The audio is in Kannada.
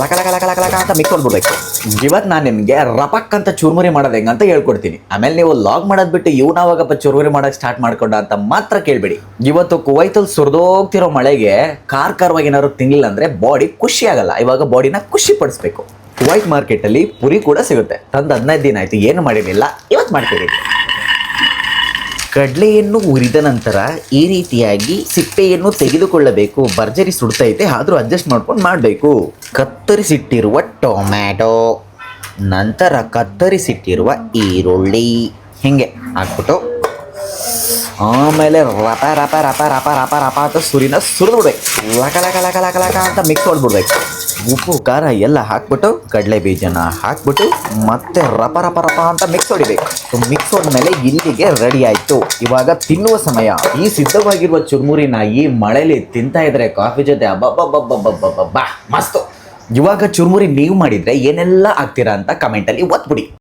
ಲಕ ಲಕ ಲಕ ಲಕ ಲಕ ಅಂತ ಮಿಕ್ಸ್ ಹೊಡ್ಬಿಡ್ಬೇಕು. ಇವತ್ತು ನಾನು ನಿಮಗೆ ರಪಕ್ ಅಂತ ಚುರುಮುರಿ ಮಾಡೋದು ಹೆಂಗಂತ ಹೇಳ್ಕೊಡ್ತೀನಿ. ಆಮೇಲೆ ನೀವು ಲಾಗ್ ಮಾಡೋದ್ ಬಿಟ್ಟು ಇವನಾವಾಗಪ್ಪ ಚುರುಮುರಿ ಮಾಡೋಕೆ ಸ್ಟಾರ್ಟ್ ಮಾಡ್ಕೊಂಡ ಅಂತ ಮಾತ್ರ ಕೇಳ್ಬೇಡಿ. ಇವತ್ತು ಕುವೈತಲ್ಲಿ ಸುರಿದೋಗ್ತಿರೋ ಮಳೆಗೆ ಖಾರವಾಗಿ ಏನಾದ್ರು ತಿನ್ಲಿಲ್ಲ ಅಂದ್ರೆ ಬಾಡಿ ಖುಷಿ ಆಗಲ್ಲ. ಇವಾಗ ಬಾಡಿನ ಖುಷಿ ಪಡಿಸ್ಬೇಕು. ಕುವೈತ್ ಮಾರ್ಕೆಟಲ್ಲಿ ಪುರಿ ಕೂಡ ಸಿಗುತ್ತೆ. ತಂದು 15 ದಿನ ಆಯ್ತು, ಏನು ಮಾಡಿರಲಿಲ್ಲ, ಇವತ್ತು ಮಾಡ್ತೀರಿ. ಕಡಲೆಯನ್ನು ಹುರಿದ ನಂತರ ಈ ರೀತಿಯಾಗಿ ಸಿಪ್ಪೆಯನ್ನು ತೆಗೆದುಕೊಳ್ಳಬೇಕು. ಭರ್ಜರಿ ಸುಡ್ತೈತೆ, ಆದರೂ ಅಡ್ಜಸ್ಟ್ ಮಾಡ್ಕೊಂಡು ಮಾಡಬೇಕು. ಕತ್ತರಿಸಿಟ್ಟಿರುವ ಟೊಮ್ಯಾಟೊ, ನಂತರ ಕತ್ತರಿಸಿಟ್ಟಿರುವ ಈರುಳ್ಳಿ ಹಿಂಗೆ ಹಾಕ್ಬಿಟ್ಟು ಆಮೇಲೆ ರಪ ರಪ ರಪ ರಪ ರಪ ರಪ ಅಂತ ಸುರಿನ ಸುರಿದ್ಬಿಡ್ಬೇಕು. ಲಕ ಲಕ ಲಕ ಲಕ ಲಕ ಅಂತ ಮಿಕ್ಸ್ ಹೊಡ್ಬಿಡ್ಬೇಕು. ಉಪ್ಪು ಖಾರ ಎಲ್ಲ ಹಾಕ್ಬಿಟ್ಟು ಕಡಲೆ ಬೀಜನ ಹಾಕ್ಬಿಟ್ಟು ಮತ್ತೆ ರಪ ರಪ ರಪ ಅಂತ ಮಿಕ್ಸ್ ಹೊಡಿಬೇಕು. ಮಿಕ್ಸ್ ಹೊಡ್ಮೇಲೆ ಇಲ್ಲಿಗೆ ರೆಡಿ ಆಯಿತು. ಇವಾಗ ತಿನ್ನುವ ಸಮಯ. ಈ ಸಿದ್ಧವಾಗಿರುವ ಚುರುಮುರಿನ ಈ ಮಳೆಯಲ್ಲಿ ತಿಂತಾ ಇದ್ರೆ ಕಾಫಿ ಜೊತೆ ಅಬ್ಬಬ್ಬಬ್ಬಬ್ಬಬ್ಬಬ್ಬಾ ಮಸ್ತು. ಇವಾಗ ಚುರುಮುರಿ ನೀವು ಮಾಡಿದರೆ ಏನೆಲ್ಲ ಆಗ್ತೀರಾ ಅಂತ ಕಮೆಂಟಲ್ಲಿ ಒತ್ಬಿಡಿ.